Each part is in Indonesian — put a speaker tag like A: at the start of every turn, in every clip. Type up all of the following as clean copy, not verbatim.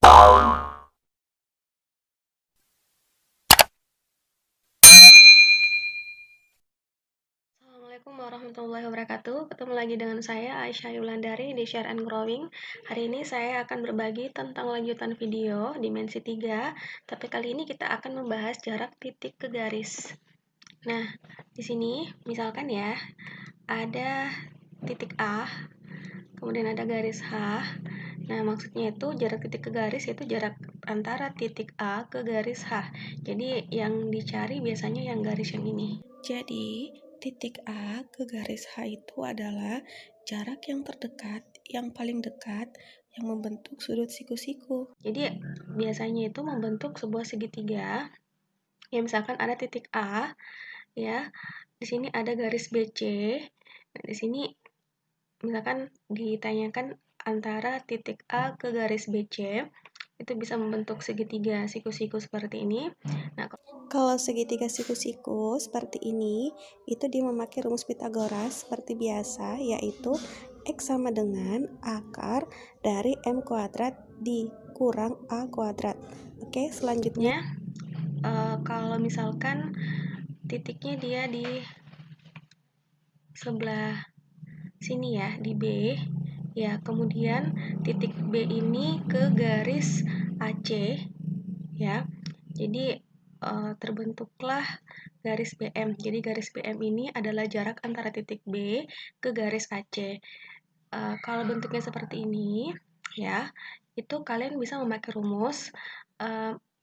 A: Assalamualaikum warahmatullahi wabarakatuh. Ketemu lagi dengan saya Aisyah Yulandari di Share and Growing. Hari ini saya akan berbagi tentang lanjutan video dimensi 3, tapi kali ini kita akan membahas jarak titik ke garis. Nah, di sini misalkan ya, ada titik A, kemudian ada garis H. Nah, maksudnya itu jarak titik ke garis itu jarak antara titik A ke garis H. Jadi yang dicari biasanya yang garis yang ini. Jadi, titik A ke garis H itu adalah jarak yang terdekat, yang paling dekat, yang membentuk sudut siku-siku. Jadi, biasanya itu membentuk sebuah segitiga. Ya, misalkan ada titik A, ya. Di sini ada garis BC. Nah, di sini misalkan ditanyakan antara titik A ke garis BC, itu bisa membentuk segitiga siku-siku seperti ini. Nah, kalau segitiga siku-siku seperti ini, itu dia memakai rumus Pitagoras seperti biasa, yaitu X sama dengan akar dari M kuadrat dikurang A kuadrat. Oke, selanjutnya, kalau misalkan titiknya dia di sebelah sini ya, di B, ya, kemudian titik B ini ke garis AC, ya. Jadi terbentuklah garis BM. Jadi garis BM ini adalah jarak antara titik B ke garis AC. Kalau bentuknya seperti ini, ya, itu kalian bisa memakai rumus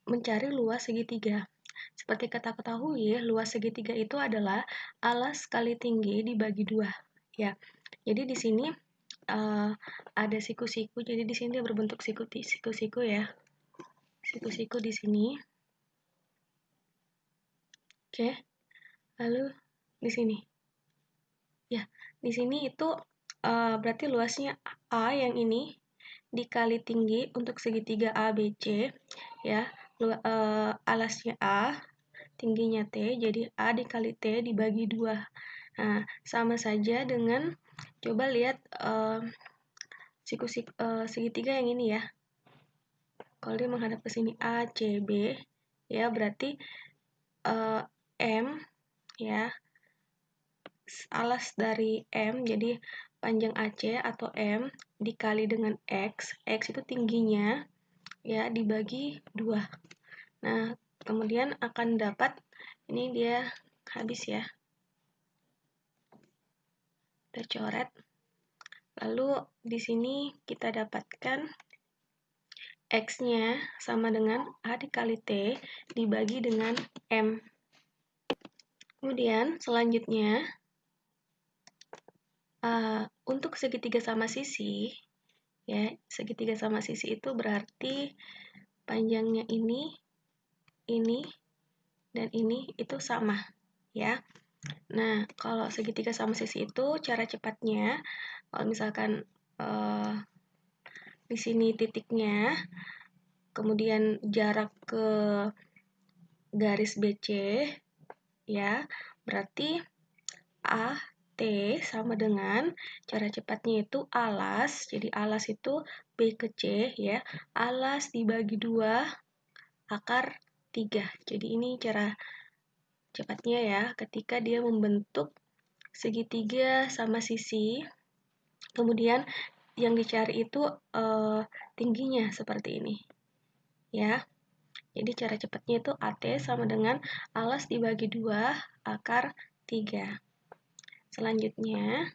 A: mencari luas segitiga. Seperti kita ketahui, luas segitiga itu adalah alas kali tinggi dibagi 2, ya. Jadi di sini ada siku-siku. Jadi di sini dia berbentuk siku-siku ya. Siku-siku di sini. Oke. Lalu di sini. Ya, di sini itu berarti luasnya A yang ini dikali tinggi untuk segitiga ABC, ya. Alasnya A, tingginya T, jadi A dikali T dibagi 2. Nah, sama saja dengan, coba lihat segitiga yang ini ya. Kalau dia menghadap ke sini ACB, ya, berarti M, ya, alas dari M, jadi panjang AC atau M dikali dengan X itu tingginya, ya, dibagi 2. Nah, kemudian akan dapat, ini dia habis ya, kita coret. Lalu di sini kita dapatkan X-nya sama dengan A dikali T dibagi dengan M. Kemudian selanjutnya, untuk segitiga sama sisi, ya, segitiga sama sisi itu berarti panjangnya ini, dan ini itu sama, ya. Nah, kalau segitiga sama sisi itu cara cepatnya, kalau misalkan di sini titiknya, kemudian jarak ke garis BC, ya, berarti A T sama dengan, cara cepatnya itu alas, jadi alas itu B ke C, ya, alas dibagi 2 akar 3. Jadi ini cara cepatnya ya, ketika dia membentuk segitiga sama sisi, kemudian yang dicari itu tingginya seperti ini, ya. Jadi cara cepatnya itu AT sama dengan alas dibagi 2 akar 3. Selanjutnya,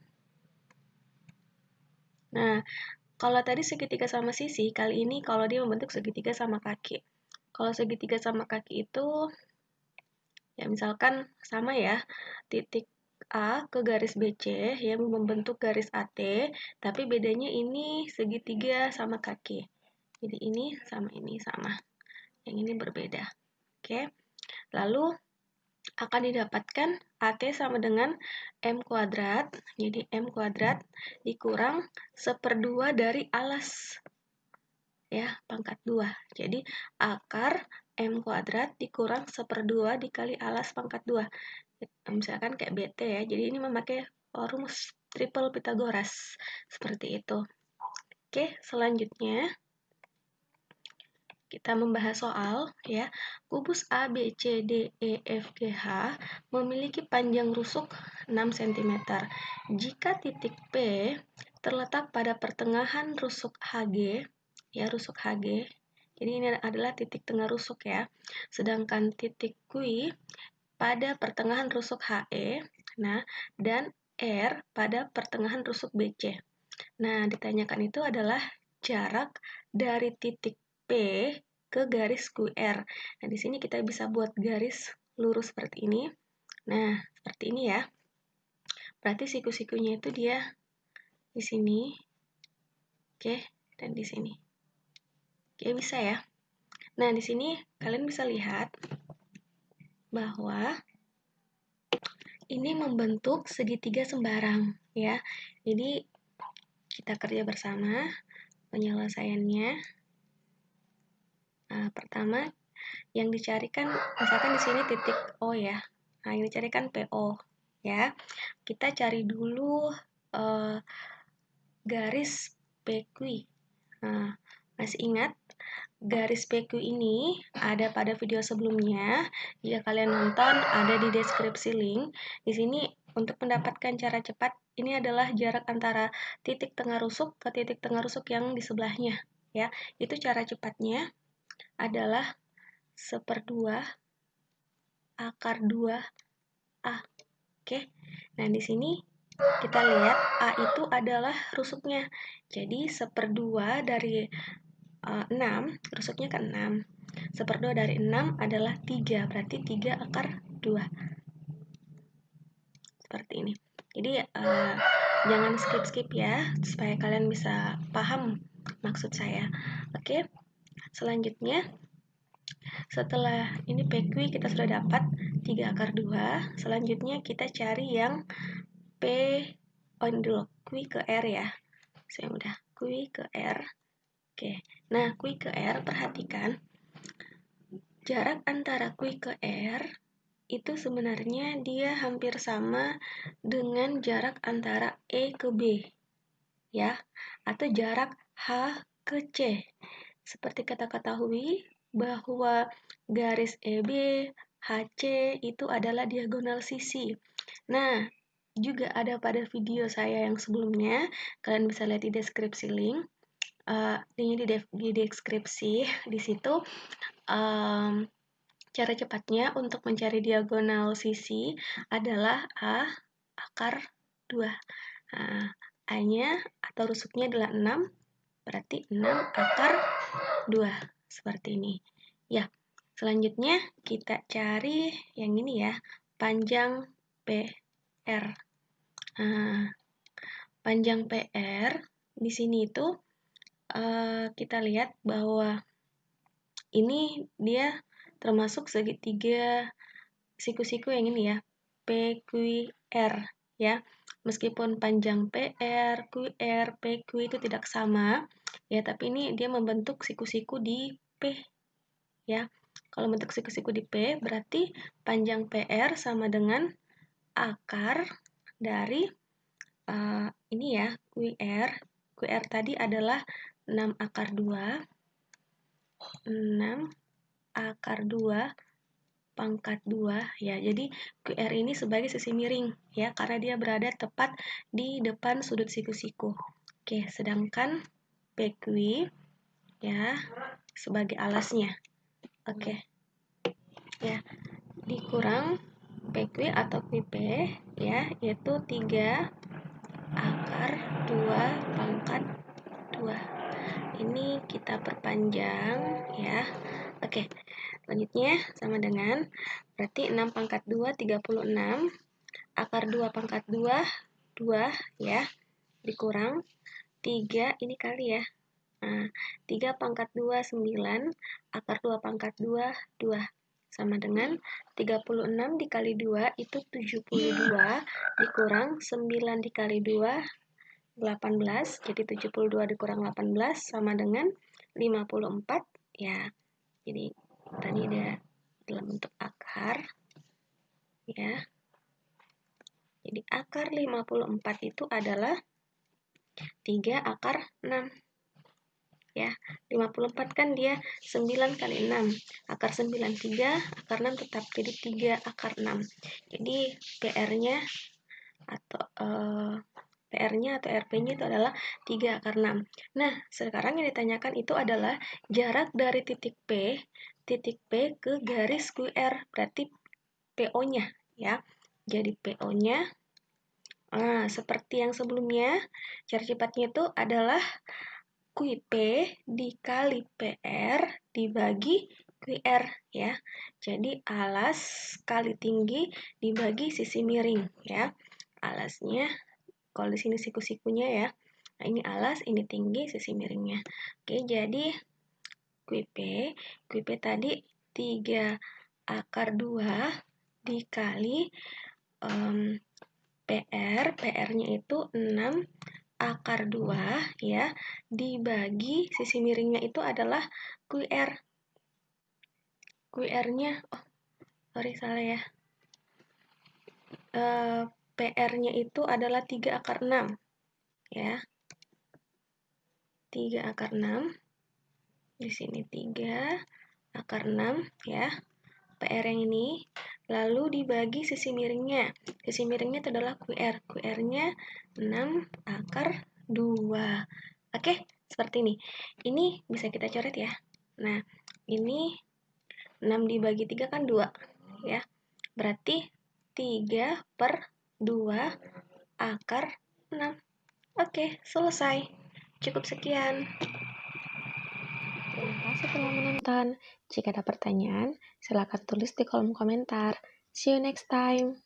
A: nah, kalau tadi segitiga sama sisi, kali ini kalau dia membentuk segitiga sama kaki. Kalau segitiga sama kaki itu, ya, misalkan sama ya, titik A ke garis BC yang membentuk garis AT, tapi bedanya ini segitiga sama kaki. Jadi ini sama, yang ini berbeda. Oke, lalu akan didapatkan AT sama dengan M kuadrat, jadi M kuadrat dikurang 1/2 dari alas, ya, pangkat 2. Jadi akar M kuadrat dikurang 1/2 dikali alas pangkat 2. Misalkan kayak BT ya, jadi ini memakai rumus triple Pitagoras, seperti itu. Oke, selanjutnya, kita membahas soal ya, kubus A, B, C, D, E, F, G, H memiliki panjang rusuk 6 cm. Jika titik P terletak pada pertengahan rusuk HG, ya rusuk HG, jadi ini adalah titik tengah rusuk ya, sedangkan titik Q pada pertengahan rusuk HE, nah, dan R pada pertengahan rusuk BC. Nah, ditanyakan itu adalah jarak dari titik P ke garis QR. Nah, di sini kita bisa buat garis lurus seperti ini. Nah, seperti ini ya. Berarti siku-sikunya itu dia di sini. Oke, dan di sini. Oke, bisa ya. Nah, di sini kalian bisa lihat bahwa ini membentuk segitiga sembarang ya. Jadi kita kerja bersama penyelesaiannya. Nah, pertama yang dicarikan misalkan di sini titik O ya. Nah, yang dicarikan PO ya. Kita cari dulu garis PQ. Nah, masih ingat garis PQ ini ada pada video sebelumnya. Jika kalian nonton, ada di deskripsi link. Di sini untuk mendapatkan cara cepat, ini adalah jarak antara titik tengah rusuk ke titik tengah rusuk yang di sebelahnya. Ya, itu cara cepatnya adalah 1/2 akar 2A. Oke. Nah, di sini kita lihat A itu adalah rusuknya. Jadi 1/2 dari 6, rusuknya ke 6. 1/2 dari 6 adalah 3, berarti 3 akar 2. Seperti ini. Jadi jangan skip-skip ya, supaya kalian bisa paham maksud saya. Oke, selanjutnya setelah ini PQ kita sudah dapat 3 akar 2. Selanjutnya kita cari yang P, ini dulu, Q ke R ya. Saya udah Q ke R. Oke, nah Q ke R, perhatikan jarak antara Q ke R itu sebenarnya dia hampir sama dengan jarak antara E ke B ya, atau jarak H ke C. Seperti kita ketahui bahwa garis EB, HC itu adalah diagonal sisi. Nah, juga ada pada video saya yang sebelumnya, kalian bisa lihat di deskripsi link. Linknya di deskripsi. Di situ cara cepatnya untuk mencari diagonal sisi adalah A akar 2. Nah, A-nya atau rusuknya adalah 6, berarti 6 akar 2. Seperti ini. Ya, selanjutnya kita cari yang ini ya, panjang PR. Nah, panjang PR di sini itu kita lihat bahwa ini dia termasuk segitiga siku-siku yang ini ya, PQR ya. Meskipun panjang PR, QR, PQ itu tidak sama ya, tapi ini dia membentuk siku-siku di P ya. Kalau bentuk siku-siku di P berarti panjang PR sama dengan akar dari ini ya, QR. QR tadi adalah 6 akar 2. 6 akar 2 pangkat 2 ya. Jadi QR ini sebagai sisi miring ya, karena dia berada tepat di depan sudut siku-siku. Oke, sedangkan PQ ya sebagai alasnya. Oke. Ya, dikurang PQ atau QP ya, yaitu 3 akar 2 pangkat 2. Ini kita perpanjang ya. Oke. Selanjutnya sama dengan berarti 6 pangkat 2 36 akar 2 pangkat 2 2 ya, dikurang 3 ini kali ya. Nah, 3 pangkat 2 9 akar 2 pangkat 2 2 sama dengan 36 dikali 2 itu 72 dikurang 9 dikali 2 18, jadi 72 dikurang 18 sama dengan 54 ya. Jadi tadi ada dalam bentuk akar ya. Jadi akar 54 itu adalah 3 akar 6 ya. 54 kan dia 9 kali 6. Akar 9 3, akar 6 tetap jadi 3 akar 6. Jadi PR-nya atau RP-nya itu adalah 3 akar 6. Nah, sekarang yang ditanyakan itu adalah jarak dari titik P ke garis QR, berarti PO-nya ya. Jadi PO-nya seperti yang sebelumnya, cara cepatnya itu adalah QP dikali PR dibagi QR ya. Jadi alas kali tinggi dibagi sisi miring ya. Alasnya kalau di sini siku-sikunya ya. Nah, ini alas, ini tinggi, sisi miringnya. Oke, jadi QP tadi 3 akar 2 dikali PR-nya itu 6 akar 2 ya, dibagi sisi miringnya itu adalah QR. QR-nya, salah ya. PR-nya itu adalah 3 akar 6 ya. 3 akar 6. Di sini 3 akar 6 ya. PR yang ini lalu dibagi sisi miringnya. Sisi miringnya itu adalah QR. QR-nya 6 akar 2. Oke, seperti ini. Ini bisa kita coret ya. Nah, ini 6 dibagi 3 kan 2 ya. Berarti 3 per 2 akar 6. Oke, selesai. Cukup sekian. Terima kasih telah menonton. Jika ada pertanyaan, silakan tulis di kolom komentar. See you next time.